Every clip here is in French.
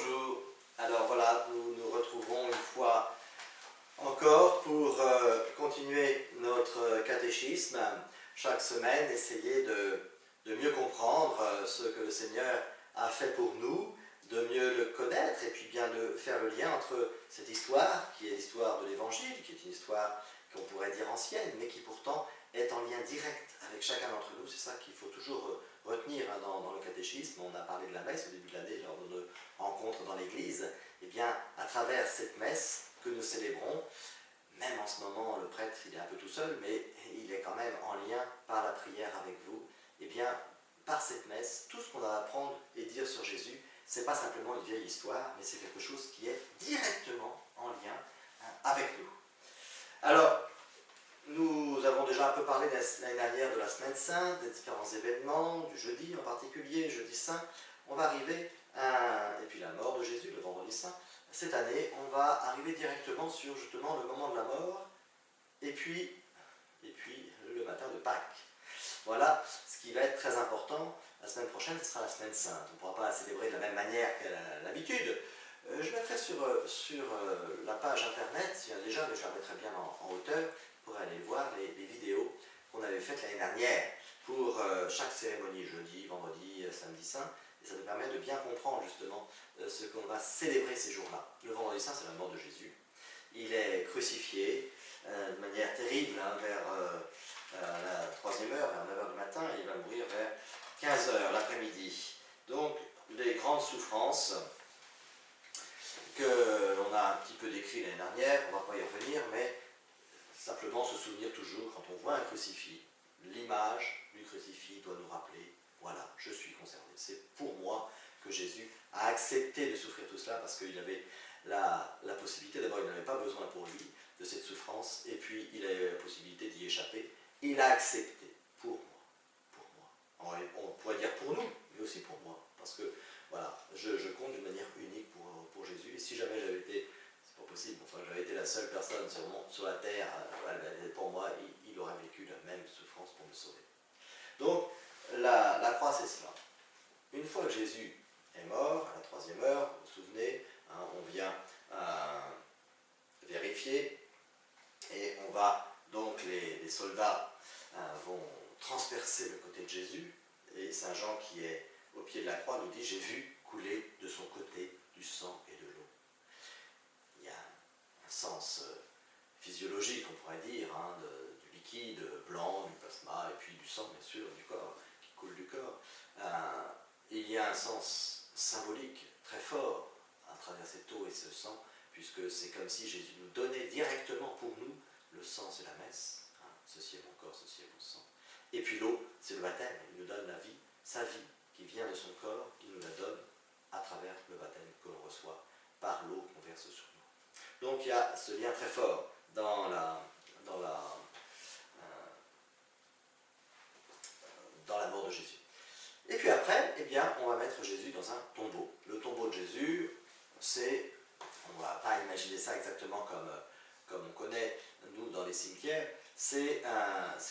bonjour. Alors voilà, nous nous retrouvons une fois encore pour continuer notre catéchisme. Chaque semaine, essayer de mieux comprendre ce que le Seigneur a fait pour nous, de mieux le connaître et puis bien de faire le lien entre cette histoire qui est l'histoire de l'Évangile, qui est une histoire qu'on pourrait dire ancienne, mais qui pourtant est en lien direct avec chacun d'entre nous. C'est ça qu'il faut toujours retenir dans le catéchisme. On a parlé de la messe au début de l'année, lors de nos rencontres dans l'Église. Et bien, à travers cette messe que nous célébrons, même en ce moment, le prêtre, il est un peu tout seul, mais il est quand même en lien par la prière avec vous. Et bien, par cette messe, tout ce qu'on va apprendre et dire sur Jésus, ce n'est pas simplement une vieille histoire, mais c'est quelque chose qui est directement en lien avec nous. Alors, nous avons déjà un peu parlé l'année dernière de la Semaine Sainte, des différents événements, du jeudi en particulier, jeudi saint. On va arriver et puis la mort de Jésus, le vendredi saint. Cette année, on va arriver directement sur justement le moment de la mort et puis le matin de Pâques. Voilà ce qui va être très important. La semaine prochaine, ce sera la Semaine Sainte. On ne pourra pas la célébrer de la même manière qu'à l'habitude. Je mettrai sur la page internet, s'il y en a déjà, mais je la mettrai bien en hauteur, pour aller voir les vidéos qu'on avait faites l'année dernière pour chaque cérémonie, jeudi, vendredi, samedi saint. Et ça nous permet de bien comprendre justement ce qu'on va célébrer ces jours-là. Le vendredi saint, c'est la mort de Jésus. Il est crucifié de manière terrible vers la 3e heure, vers 9 heures du matin, et il va mourir vers 15 heures l'après-midi. Donc, les grandes souffrances que l'on a un petit peu décrites l'année dernière, on ne va pas y revenir, mais simplement se souvenir toujours, quand on voit un crucifix, l'image du crucifix doit nous rappeler, voilà, je suis concerné. C'est pour moi que Jésus a accepté de souffrir tout cela, parce qu'il avait la possibilité, d'abord il n'avait pas besoin pour lui de cette souffrance, et puis il avait la possibilité d'y échapper. Il a accepté pour moi. On pourrait dire pour nous, mais aussi pour moi, parce que voilà, je compte d'une manière unique pour Jésus, et si jamais j'avais été, c'est pas possible, enfin j'avais été la seule personne sur la terre, pour moi, il aurait vécu la même souffrance pour me sauver. Donc, la croix, c'est cela. Une fois que Jésus est mort, à la 3e heure, vous vous souvenez, on vient vérifier, et on va, donc les soldats vont transpercer le côté de Jésus, et Saint Jean qui est au pied de la croix nous dit « J'ai vu couler de son côté du sang et de l'eau ». Il y a un sens physiologique, on pourrait dire, du liquide blanc, du plasma, et puis du sang, bien sûr, du corps, qui coule du corps. Il y a un sens symbolique très fort à travers cette eau et ce sang, puisque c'est comme si Jésus nous donnait directement pour nous, le sang c'est la messe, ceci est mon corps, ceci est mon sang, et puis l'eau c'est le baptême, il nous donne la vie, sa vie qui vient de son corps, il nous la donne à travers le baptême que l'on reçoit par l'eau qu'on verse sur nous. Donc il y a ce lien très fort dans la mort de Jésus. Et puis après, eh bien, on va mettre Jésus dans un tombeau. Le tombeau de Jésus, c'est, on ne va pas imaginer ça exactement comme on connaît, nous, dans les cimetières, c'est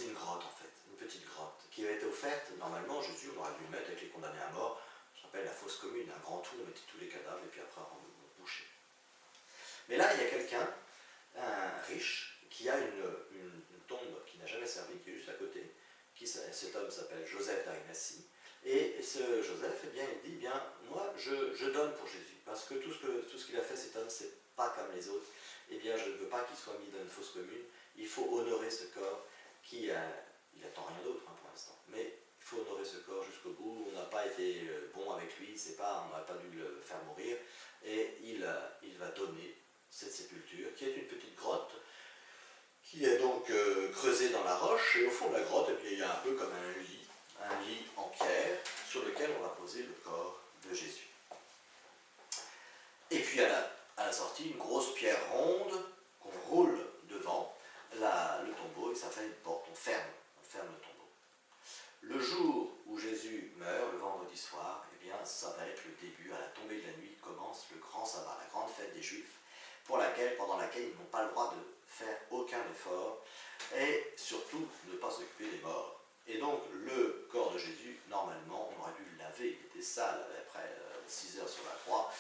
une grotte, en fait, une petite grotte, qui avait été offerte, normalement, Jésus, on aurait dû le mettre avec les condamnés à mort, ça s'appelle la fosse commune, un grand trou, on mettait tous les cadavres, et puis après, on bouchait. Mais là, il y a quelqu'un, un riche, qui a une tombe qui n'a jamais servi, qui est juste à côté, cet homme s'appelle Joseph d'Arimathie, et ce Joseph, eh bien, il dit, bien, moi, je donne pour Jésus, parce que tout ce qu'il a fait, cet homme, c'est pas comme les autres, eh bien, je ne veux pas qu'il soit mis dans une fosse commune, il faut honorer ce corps qui, il n'attend rien d'autre pour l'instant, mais il faut honorer ce corps jusqu'au bout, on n'a pas été bon avec lui, on n'aurait pas dû le faire mourir, et il va donner cette sépulture, qui est une petite grotte, qui est donc creusée dans la roche, et au fond de la grotte, eh bien, il y a un peu comme un lit en pierre, sur lequel on va poser le corps de Jésus. Et puis à la sortie, une grosse pierre ronde qu'on roule devant le tombeau, et ça fait une porte, on ferme le tombeau. Le jour où Jésus meurt, le vendredi soir, eh bien, ça va être le début, à la tombée de la nuit, commence le grand sabbat, la grande fête des Juifs, pendant laquelle ils n'ont pas le droit de faire aucun effort, et surtout ne pas s'occuper des morts. Et donc, le corps de Jésus, normalement, on aurait dû le laver, il était sale après 6 heures sur la croix,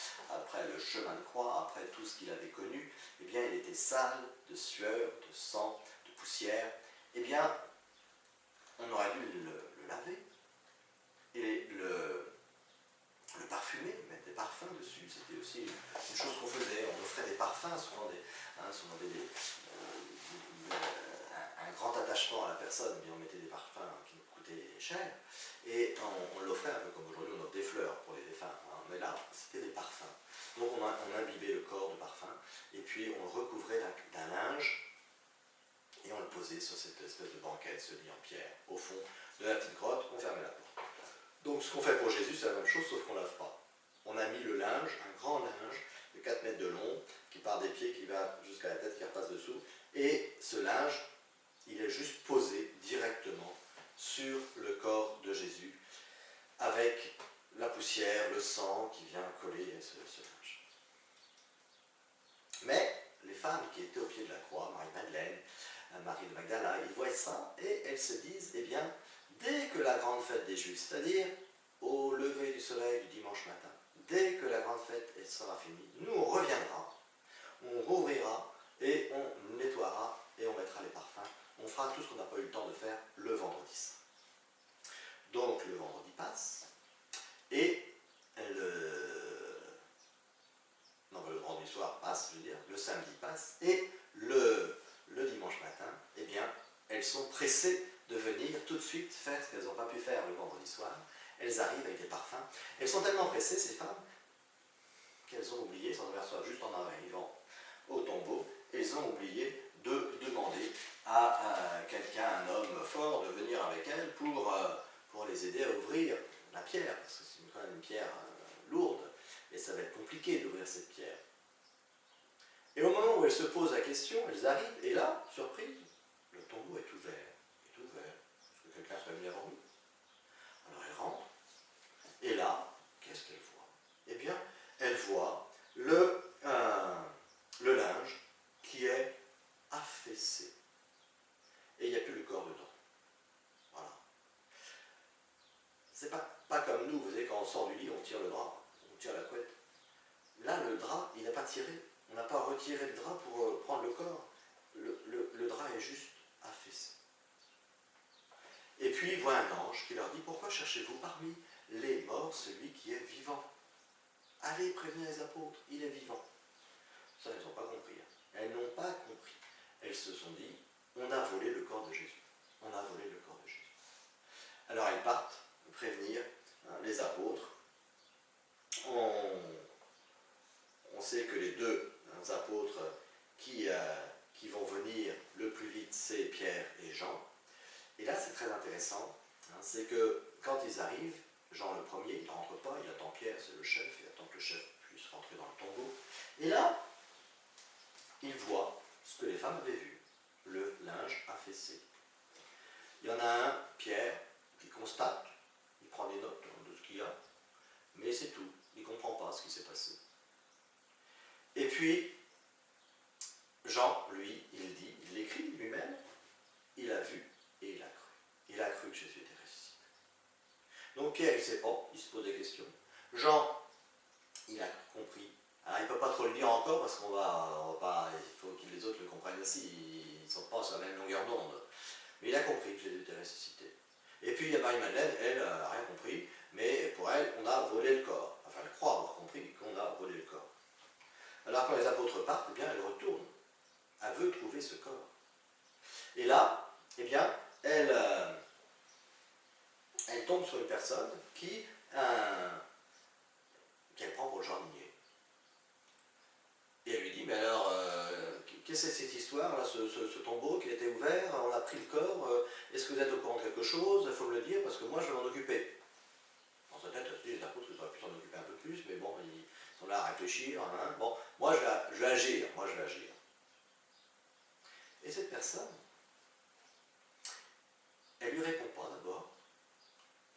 après le chemin de croix, après tout ce qu'il avait connu, eh bien il était sale de sueur, de sang, de poussière. Eh bien, on aurait dû le laver et le parfumer, mettre des parfums dessus. C'était aussi une chose qu'on faisait. On offrait des parfums, souvent un grand attachement à la personne, eh bien on mettait des parfums qui nous coûtaient cher, et on l'offrait un peu comme aujourd'hui on offre des fleurs pour les défunts, hein. Mais là c'était des parfums. Donc on imbibait le corps de parfum, et puis on le recouvrait d'un linge, et on le posait sur cette espèce de banquette, ce lit en pierre, au fond de la petite grotte. On fermait la porte. Donc ce qu'on fait pour Jésus, c'est la même chose, sauf qu'on ne lave pas. On a mis le linge, un grand linge de 4 mètres de long, qui part des pieds, qui va jusqu'à la tête, qui repasse dessous, et ce linge, il est juste posé directement sur le corps de Jésus, avec la poussière, le sang qui vient coller ce linge. Mais les femmes qui étaient au pied de la croix, Marie-Madeleine, Marie de Magdala, ils voient ça et elles se disent, eh bien, dès que la grande fête des Juifs, c'est-à-dire au lever du soleil du dimanche matin, dès que la grande fête sera finie, nous on reviendra, on rouvrira et on nettoiera et on mettra les parfums. On fera tout ce qu'on n'a pas eu le temps de faire le vendredi saint. Donc le vendredi passe et le vendredi soir passe, je veux dire, le samedi passe et le dimanche matin, eh bien, elles sont pressées de venir tout de suite faire ce qu'elles n'ont pas pu faire le vendredi soir. Elles arrivent avec des parfums. Elles sont tellement pressées, ces femmes, qu'elles ont oublié, s'en aperçoivent juste en arrivant au tombeau, elles ont oublié de demander à quelqu'un, un homme fort, de venir avec elles pour les aider à ouvrir la pierre, parce que c'est quand même une pierre lourde, et ça va être compliqué d'ouvrir cette pierre. Et au moment où elles se posent la question, elles arrivent, et là, surprise, le tombeau est ouvert. Il est ouvert. Est-ce que quelqu'un serait venu avant nous? Alors elles rentrent, et là, qu'est-ce qu'elles voient? Eh bien, elles voient le linge qui est affaissé. Et il n'y a plus le corps dedans. Voilà. C'est pas comme nous, vous savez, quand on sort du lit, on tire le drap, on tire la couette. Là, le drap, il n'a pas tiré. On n'a pas retiré le drap pour prendre le corps. Le drap est juste affaissé. Et puis, il voit un ange qui leur dit, pourquoi cherchez-vous parmi les morts celui qui est vivant? Allez prévenir les apôtres, il est vivant. Ça, elles n'ont pas compris. Elles n'ont pas compris. Elles se sont dit, on a volé le corps de Jésus. On a volé le corps de Jésus. Alors elles partent prévenir les apôtres. On sait que les deux apôtres qui vont venir le plus vite, c'est Pierre et Jean. Et là, c'est très intéressant, c'est que quand ils arrivent, Jean le premier, il ne rentre pas, il attend Pierre, c'est le chef, il attend que le chef puisse rentrer dans le tombeau. Et là, il voit ce que les femmes avaient vu, le linge affaissé. Il y en a un, Pierre, qui constate, il prend des notes de ce qu'il y a, mais c'est tout, il ne comprend pas ce qui s'est passé. Et puis, Jean, lui, il dit, il l'écrit lui-même, il a vu et il a cru. Il a cru que Jésus était ressuscité. Donc Pierre, il ne sait pas, il se pose des questions. Jean, il a compris. Alors il ne peut pas trop le dire encore parce qu'on va pas, il faut que les autres le comprennent aussi, ils ne sont pas sur la même longueur d'onde. Mais il a compris que Jésus était ressuscité. Et puis il y a Marie-Madeleine, elle n'a rien compris, mais pour elle, on a volé le corps. Enfin, elle croit avoir compris qu'on a volé le corps. Alors quand les apôtres partent, eh bien, elle retourne. Elle veut trouver ce corps. Et là, eh bien, elle tombe sur une personne qu'elle prend pour le jardinier. Et elle lui dit, mais alors, qu'est-ce que c'est cette histoire, là, ce tombeau qui a été ouvert, on a pris le corps, est-ce que vous êtes au courant de quelque chose? Il faut me le dire, parce que moi, je vais m'en occuper. Dans sa tête, elle se dit, les apôtres, ils auraient pu s'en occuper un peu plus, mais bon, ils sont là à réfléchir. Hein. Bon, moi, je vais agir, Et cette personne, elle lui répond pas d'abord,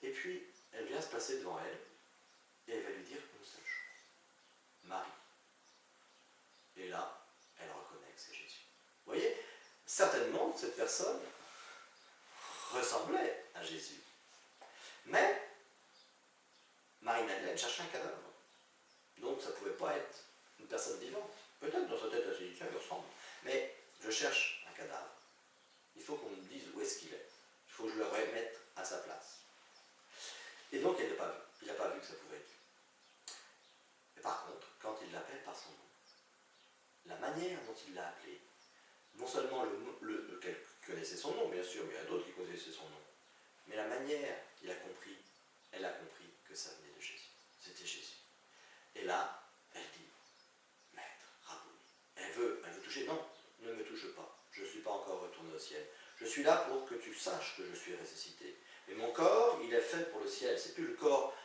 et puis elle vient se placer devant elle, et elle va lui dire une seule chose, Marie. Et là, elle reconnaît que c'est Jésus. Vous voyez, certainement, cette personne ressemblait à Jésus. Mais Marie-Madeleine cherchait un cadavre. Donc ça ne pouvait pas être personne vivante. Peut-être dans sa tête, elle s'est dit, tiens, il ressemble. Mais je cherche un cadavre. Il faut qu'on me dise où est-ce qu'il est. Il faut que je le remette à sa place. Et donc, il n'a pas vu. Il n'a pas vu que ça pouvait être lui. Mais par contre, quand il l'appelle par son nom, la manière dont il l'a appelé, non seulement qu'elle connaissait son nom, bien sûr, mais il y a d'autres qui connaissaient son nom, mais la manière, elle a compris que ça venait de Jésus. C'était Jésus. Et là, elle dit, Maître, Rabouni. Elle veut toucher. Non, ne me touche pas. Je ne suis pas encore retourné au ciel. Je suis là pour que tu saches que je suis ressuscité. Et mon corps, il est fait pour le ciel. C'est plus le corps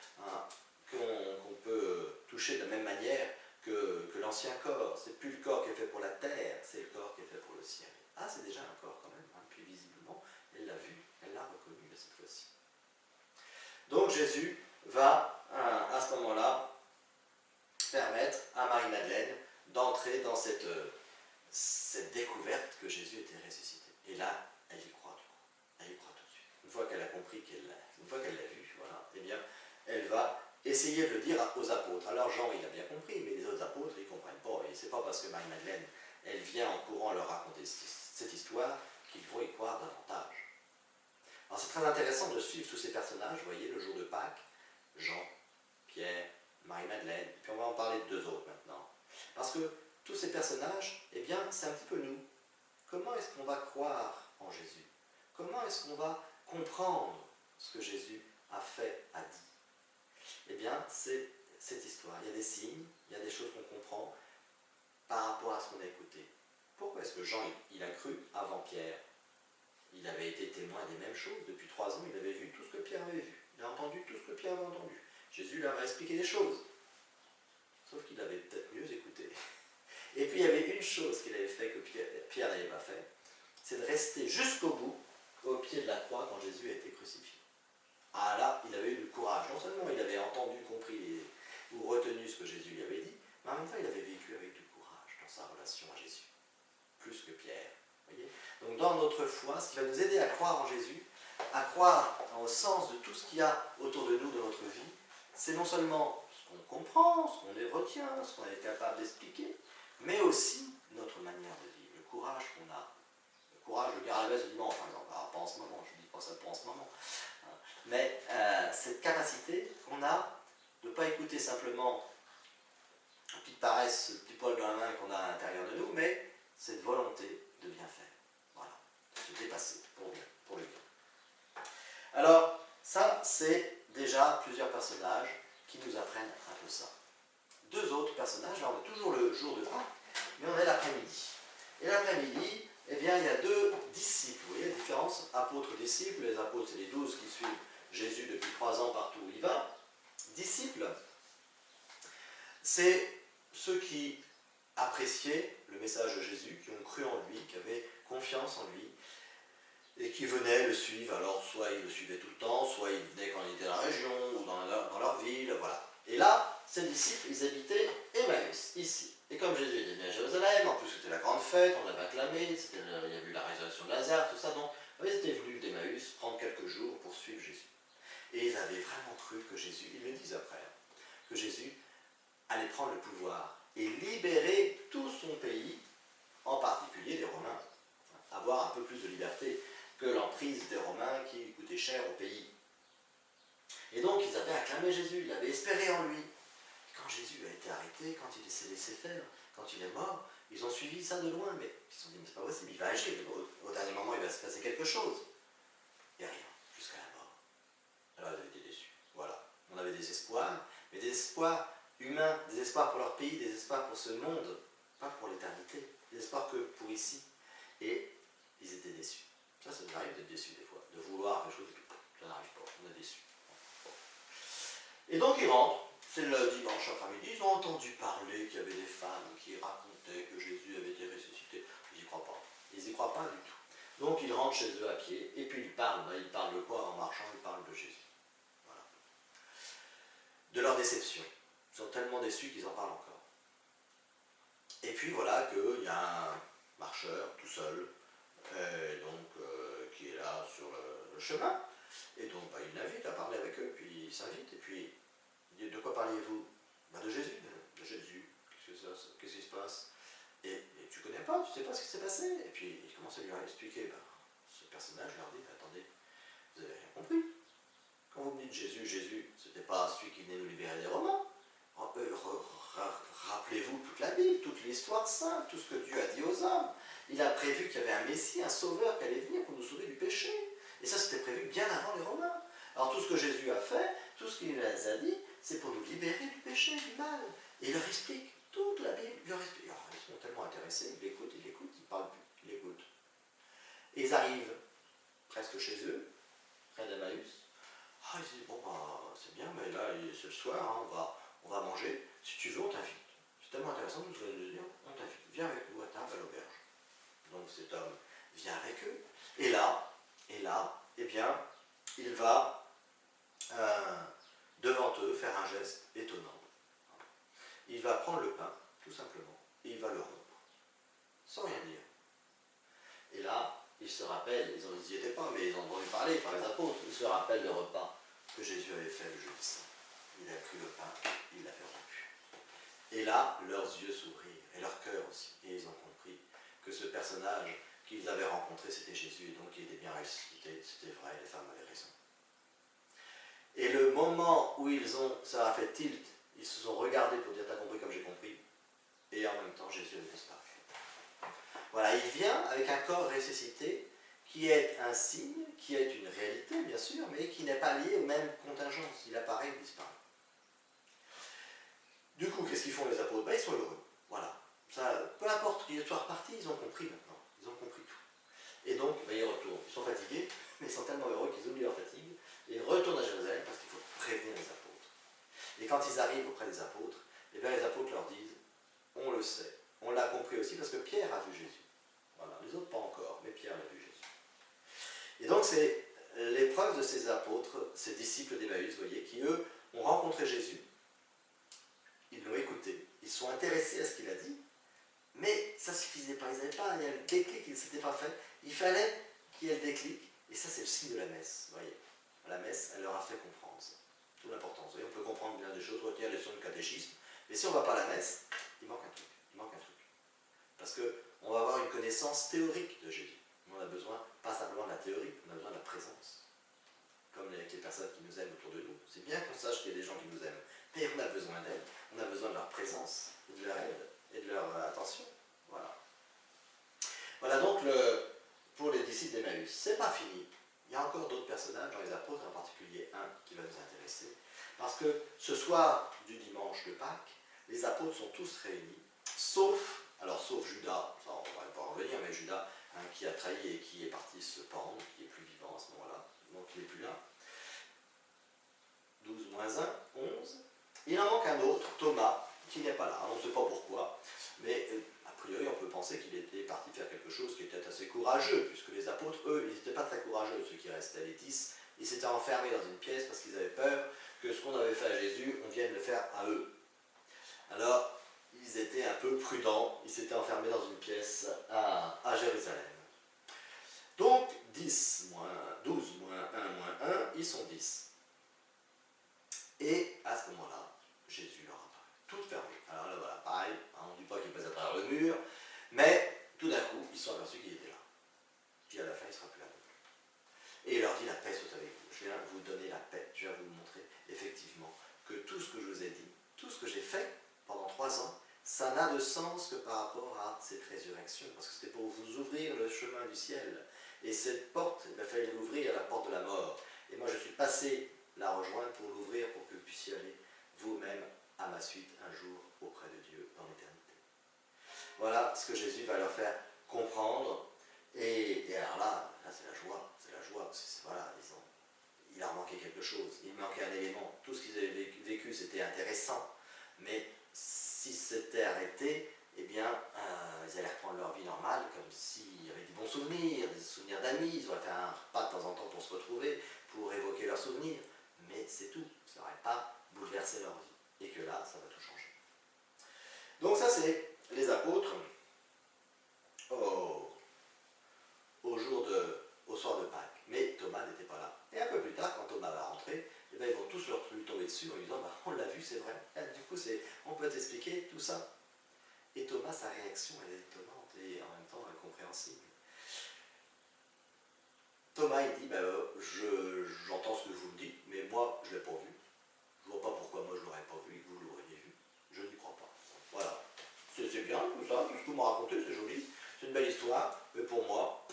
qu'on peut toucher de la même manière que l'ancien corps. C'est plus le corps qui est fait pour la terre, c'est le corps qui est fait pour le ciel. Ah, c'est déjà un corps quand même. Puis visiblement, elle l'a vu, elle l'a reconnu cette fois-ci. Donc Jésus va, à ce moment-là, permettre à Marie-Madeleine d'entrer dans cette découverte que Jésus était ressuscité. Et là, elle y croit du coup. Elle y croit tout de suite. Une fois qu'elle a compris, une fois qu'elle l'a vu, voilà, eh bien, elle va essayer de le dire aux apôtres. Alors Jean, il a bien compris, mais les autres apôtres, ils ne comprennent pas. Et c'est pas parce que Marie-Madeleine, elle vient en courant leur raconter cette histoire qu'ils vont y croire davantage. Alors c'est très intéressant de suivre tous ces personnages. Vous voyez, le jour de Pâques, Jean, Pierre, Marie-Madeleine, puis on va en parler de deux autres maintenant. Parce que tous ces personnages, eh bien, c'est un petit peu nous. Comment est-ce qu'on va croire en Jésus? Comment est-ce qu'on va comprendre ce que Jésus a fait, a dit? Eh bien, c'est cette histoire. Il y a des signes, il y a des choses qu'on comprend par rapport à ce qu'on a écouté. Pourquoi est-ce que Jean, il a cru avant Pierre? Il avait été témoin des mêmes choses. Depuis 3 ans, il avait vu tout ce que Pierre avait vu. Il a entendu tout ce que Pierre avait entendu. Jésus leur a expliqué des choses. Sauf qu'il avait peut-être mieux écouté. Et puis il y avait une chose qu'il avait fait que Pierre n'avait pas fait, c'est de rester jusqu'au bout, au pied de la croix, quand Jésus a été crucifié. Ah là, il avait eu le courage. Non seulement il avait entendu, compris ou retenu ce que Jésus lui avait dit, mais en même temps il avait vécu avec du courage dans sa relation à Jésus. Plus que Pierre. Voyez. Donc dans notre foi, ce qui va nous aider à croire en Jésus, à croire au sens de tout ce qu'il y a autour de nous, de notre vie, c'est non seulement ce qu'on comprend, ce qu'on retient, ce qu'on est capable d'expliquer, mais aussi notre manière de vivre, le courage qu'on a. Le courage de dire à la messe le dimanche, par exemple. Alors, pas en ce moment, je ne dis pas ça pour en ce moment. Mais cette capacité qu'on a de ne pas écouter simplement une petite paresse, le petit poil dans la main qu'on a à l'intérieur de nous, mais cette volonté de bien faire. Voilà. De se dépasser pour bien, pour le bien. Alors, ça, c'est déjà plusieurs personnages qui nous apprennent un peu ça. Deux autres personnages, là on est toujours le jour de Pâques, mais on est l'après-midi. Et l'après-midi, eh bien, il y a deux disciples. Vous voyez la différence? Apôtres-disciples. Les apôtres, c'est les 12 qui suivent Jésus depuis 3 ans partout où il va. Disciples, c'est ceux qui appréciaient le message de Jésus, qui ont cru en lui, qui avaient confiance en lui, et qui venaient le suivre. Alors, soit ils le suivaient tout le temps, soit ils venaient quand il était dans la région, ou dans leur ville, voilà. Et là, ces disciples, ils habitaient Emmaüs, ici. Et comme Jésus était venu à Jérusalem, en plus c'était la grande fête, on l'avait acclamé, il y a eu la résurrection de Lazare, tout ça, donc ils étaient venus d'Emmaüs prendre quelques jours pour suivre Jésus. Et ils avaient vraiment cru que Jésus, ils le disent après, que Jésus allait prendre le pouvoir et libérer tout son pays, en particulier les Romains. Avoir un peu plus de liberté que l'emprise des Romains qui coûtait cher au pays. Et donc ils avaient acclamé Jésus, ils avaient espéré en lui. Quand Jésus a été arrêté, quand il s'est laissé faire, quand il est mort, ils ont suivi ça de loin, mais ils se sont dit, mais c'est pas possible, il va agir, au dernier moment il va se passer quelque chose. Et rien, jusqu'à la mort. Alors ils avaient été déçus. Voilà. On avait des espoirs, mais des espoirs humains, des espoirs pour leur pays, des espoirs pour ce monde, pas pour l'éternité, des espoirs que pour ici. Et ils étaient déçus. Ça nous arrive d'être déçus des fois, de vouloir quelque chose et puis ça n'arrive pas, on est déçus. Et donc ils rentrent. C'est le dimanche après-midi, ils ont entendu parler qu'il y avait des femmes qui racontaient que Jésus avait été ressuscité. Ils n'y croient pas. Ils n'y croient pas du tout. Donc ils rentrent chez eux à pied, et puis ils parlent. Ils parlent de quoi en marchant? Ils parlent de Jésus. Voilà. De leur déception. Ils sont tellement déçus qu'ils en parlent encore. Et puis voilà qu'il y a un marcheur tout seul, qui est là sur le chemin. Et donc il l'invite à parler avec eux, puis il s'invite, et puis de quoi parliez-vous? De Jésus. De Jésus. Qu'est-ce pas, tu sais pas ce qui s'est passé. Et puis il commence à lui expliquer, ben, ce personnage leur dit, attendez, vous avez rien compris. Quand vous me dites Jésus, Jésus, c'était pas celui qui venait nous libérer des Romains. Rappelez-vous toute la Bible, toute l'histoire sainte, tout ce que Dieu a dit aux hommes. Il a prévu qu'il y avait un Messie, un Sauveur qui allait venir pour nous sauver du péché. Et ça, c'était prévu bien avant les Romains. Alors tout ce que Jésus a fait, tout ce qu'il les a dit, c'est pour nous libérer du péché, du mal. Et il leur explique toute la Bible. Il leur explique. Alors, ils sont tellement intéressés, ils l'écoutent, ils parlent plus, ils l'écoutent. Et ils arrivent presque chez eux, près d'Emmaüs. Ah, ils disent, bon, bah, c'est bien, mais là, c'est le soir, hein, on va manger. Si tu veux, on t'invite. C'est tellement intéressant de nous dire, on t'invite. Viens avec nous à table à l'auberge. Donc cet homme vient avec eux. Et là, eh bien, il va devant eux faire un geste étonnant. Il va prendre le pain, tout simplement, et il va le rompre, sans rien dire. Et là, ils se rappellent, ils n'y étaient pas, mais ils ont entendu parler par les apôtres, ils se rappellent le repas que Jésus avait fait le jeudi saint. Il a pris le pain, il l'a fait rompu. Et là, leurs yeux s'ouvrirent, et leur cœur aussi, et ils ont compris que ce personnage qu'ils avaient rencontré, c'était Jésus, et donc il était bien ressuscité, c'était vrai, les femmes avaient raison. Et le moment où ça a fait tilt, ils se sont regardés pour dire, t'as compris comme j'ai compris, et en même temps, Jésus avait disparu. Voilà, il vient avec un corps ressuscité, qui est un signe, qui est une réalité, bien sûr, mais qui n'est pas lié aux mêmes contingences. Il apparaît, il disparaît. Du coup, qu'est-ce qu'ils font les apôtres? Ils sont heureux. Voilà. Ça, peu importe qu'ils soient repartis, ils ont compris maintenant. Ils ont compris tout. Et donc, ils retournent. Ils sont fatigués, mais ils sont tellement heureux qu'ils oublient leur fatigue. Et ils retournent à Jérusalem parce qu'il faut prévenir les apôtres. Et quand ils arrivent auprès des apôtres, eh bien, les apôtres leur disent, on le sait, on l'a compris aussi parce que Pierre a vu Jésus. Voilà, les autres pas encore, mais Pierre l'a vu Jésus. Et donc c'est l'épreuve de ces apôtres, ces disciples d'Emmaüs, vous voyez, qui eux ont rencontré Jésus, ils l'ont écouté, ils sont intéressés à ce qu'il a dit, mais ça ne suffisait pas, ils n'avaient pas, il y a le déclic, il ne s'était pas fait, il fallait qu'il y ait le déclic, et ça c'est le signe de la messe, vous voyez. La messe, elle leur a fait comprendre ça, toute l'importance. Vous voyez, on peut comprendre bien des choses, retenir les leçons de catéchisme, mais si on ne va pas à la messe, il manque un truc, Parce qu'on va avoir une connaissance théorique de Jésus. On a besoin, pas simplement de la théorie, on a besoin de la présence. Comme avec les personnes qui nous aiment autour de nous. C'est bien qu'on sache qu'il y a des gens qui nous aiment, mais on a besoin d'elles, on a besoin de leur présence, de leur aide et de leur attention. Voilà. Voilà donc pour les disciples d'Emmaüs. C'est pas fini. Il y a encore d'autres personnages dans les apôtres, en particulier un qui va nous intéresser. Parce que ce soir du dimanche de Pâques, les apôtres sont tous réunis, sauf Judas, ça on va pas en revenir, mais Judas qui a trahi et qui est parti se pendre, qui est plus vivant à ce moment-là, donc il n'est plus là. 12 moins 1, 11. Il en manque un autre, Thomas, qui n'est pas là. On ne sait pas pourquoi, mais a priori on peut penser qu'il était parti faire quelque chose qui était assez courageux, puisque les apôtres, eux, ils n'étaient pas très courageux, ceux qui restaient, les 10. Ils s'étaient enfermés dans une pièce parce qu'ils avaient peur que ce qu'on avait fait à Jésus, on vienne le faire à eux. Alors, ils étaient un peu prudents, ils s'étaient enfermés dans une pièce à Jérusalem. Donc, 12 moins 1 moins 1, ils sont 10. Et à ce moment-là, Jésus leur apparaît, tout fermé. Alors là, voilà, pareil, on ne dit pas qu'il passe à travers le mur, mais tout d'un coup, ils sont aperçus qu'il était là. Puis à la fin, il ne sera plus là. Et il leur dit, la paix soit avec vous. Je viens vous donner la paix. Je viens vous montrer, effectivement, que tout ce que je vous ai dit, tout ce que j'ai fait pendant 3 ans, ça n'a de sens que par rapport à cette résurrection. Parce que c'était pour vous ouvrir le chemin du ciel. Et cette porte, il a fallu l'ouvrir, la porte de la mort. Et moi, je suis passé la rejoindre pour l'ouvrir, pour que vous puissiez aller vous-même à ma suite un jour auprès de Dieu dans l'éternité. Voilà ce que Jésus va leur faire comprendre. Et alors là c'est la joie, voilà, il leur manquait quelque chose, il manquait un élément. Tout ce qu'ils avaient vécu, c'était intéressant, mais si c'était arrêté, eh bien, ils allaient reprendre leur vie normale, comme s'il y avait des bons souvenirs, des souvenirs d'amis, ils auraient fait un repas de temps en temps pour se retrouver, pour évoquer leurs souvenirs, mais c'est tout, ça n'aurait pas bouleversé leur vie, et que là, ça va tout changer. Donc ça, c'est les apôtres au soir de Pâques. Mais Thomas n'était pas là. Et un peu plus tard, quand Thomas va rentrer, eh bien, ils vont tous lui tomber dessus en lui disant, on l'a vu, c'est vrai. Et du coup, on peut t'expliquer tout ça. Et Thomas, sa réaction, elle est étonnante et en même temps incompréhensible. Thomas, il dit, j'entends ce que vous me dites, mais moi, je ne l'ai pas vu. Je ne vois pas pourquoi moi je ne l'aurais pas vu et que vous l'auriez vu. Je n'y crois pas. Voilà. C'est bien tout ça, tout ce que vous me racontez, c'est joli. C'est une belle histoire, mais pour moi,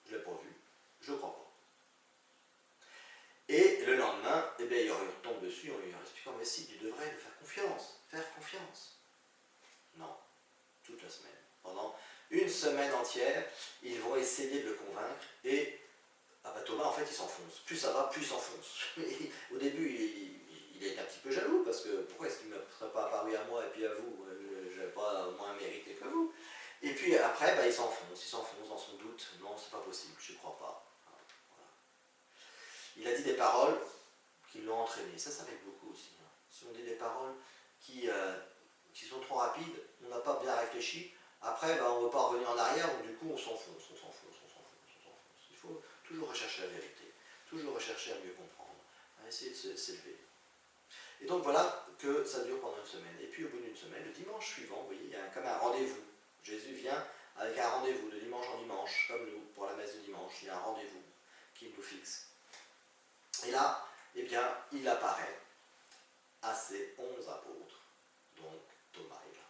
je ne l'ai pas vu. Je ne crois pas. Et le lendemain, eh bien, il retombe dessus en lui expliquant, mais si, tu devrais nous faire confiance. Faire confiance. Non. Toute la semaine. Pendant une semaine entière, ils vont essayer de le convaincre et Thomas, en fait, il s'enfonce. Plus ça va, plus il s'enfonce. Au début, il est un petit peu jaloux parce que pourquoi est-ce qu'il ne me serait pas apparu à moi et puis à vous? Je n'avais pas moins mérité que vous. Et puis après, il s'enfonce dans son doute. Non, c'est pas possible, je ne crois pas. Voilà. Il a dit des paroles qui l'ont entraîné. Ça arrive beaucoup aussi. Hein. Si on dit des paroles qui sont trop rapides, on n'a pas bien réfléchi, après on ne veut pas revenir en arrière, donc du coup on s'enfonce. Il faut toujours rechercher la vérité, toujours rechercher à mieux comprendre, à essayer de s'élever. Et donc voilà que ça dure pendant une semaine. Et puis au bout d'une semaine, le dimanche suivant, vous voyez, il y a comme un rendez-vous. Jésus vient avec un rendez-vous de dimanche en dimanche, comme nous, pour la messe de dimanche, il y a un rendez-vous qu'il nous fixe. Et là, eh bien, il apparaît à ses 11 apôtres, donc Thomas est là.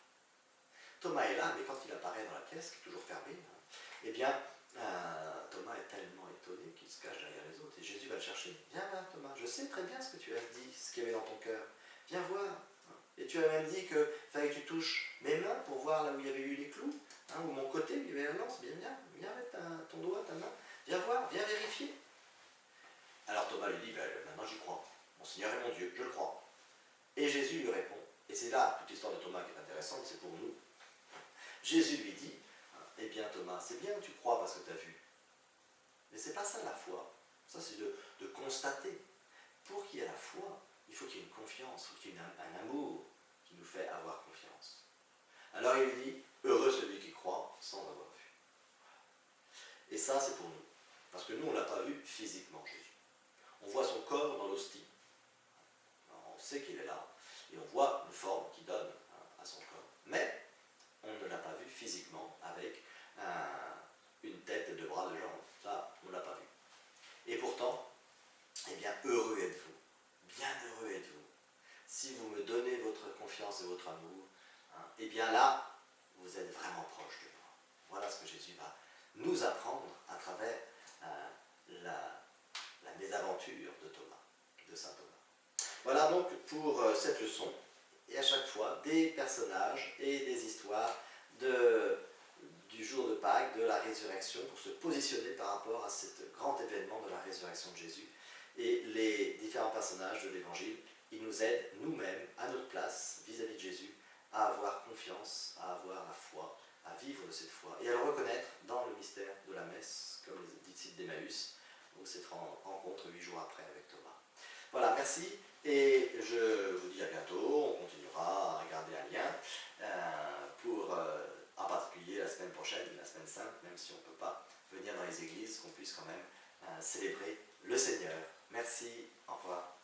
Thomas est là, mais quand il apparaît dans la pièce, qui est toujours fermée, eh bien, Thomas est tellement étonné qu'il se cache derrière les autres. Et Jésus va le chercher. Viens là, Thomas, je sais très bien ce que tu as dit, ce qu'il y avait dans ton cœur. Viens voir. Et tu as même dit qu'il fallait que tu touches mes mains pour voir là où il y avait eu les clous, ou mon côté où il y avait la lance. Viens mettre ton doigt, ta main. Viens voir, viens vérifier. Alors Thomas lui dit, maintenant j'y crois. Mon Seigneur est mon Dieu, je le crois. Et Jésus lui répond, et c'est là toute l'histoire de Thomas qui est intéressante, c'est pour nous. Jésus lui dit, eh bien Thomas, c'est bien que tu crois parce que tu as vu. Mais c'est pas ça la foi. Ça c'est de constater. Pour qu'il y ait la foi, il faut qu'il y ait une confiance, il faut qu'il y ait un amour qui nous fait avoir confiance. Alors il lui dit, heureux celui qui croit sans avoir vu. Et ça c'est pour nous. Parce que nous on ne l'a pas vu physiquement Jésus. On voit son corps dans l'hostie. On sait qu'il est là. Et on voit une forme qu'il donne à son corps. Mais on ne l'a pas vu physiquement avec une tête et deux bras, deux jambes. Ça, on ne l'a pas vu. Et pourtant, eh bien, heureux êtes-vous. Bien heureux êtes-vous. Si vous me donnez votre confiance et votre amour, eh bien là, vous êtes vraiment proche de moi. Voilà ce que Jésus va nous apprendre à travers la mésaventure de Thomas, de saint Thomas. Voilà donc pour cette leçon, et à chaque fois des personnages et des histoires du jour de Pâques, de la résurrection, pour se positionner par rapport à ce grand événement de la résurrection de Jésus. Et les différents personnages de l'Évangile, ils nous aident nous-mêmes, à notre place, vis-à-vis de Jésus, à avoir confiance, à avoir la foi, à vivre de cette foi, et à le reconnaître dans le mystère de la messe, comme les disciples d'Emmaüs, ou cette rencontre 8 jours après avec Thomas. Voilà, merci, et je vous dis à bientôt. On continuera à regarder un lien pour, en particulier la semaine prochaine, la semaine sainte, même si on ne peut pas venir dans les églises, qu'on puisse quand même célébrer le Seigneur. Merci, au revoir.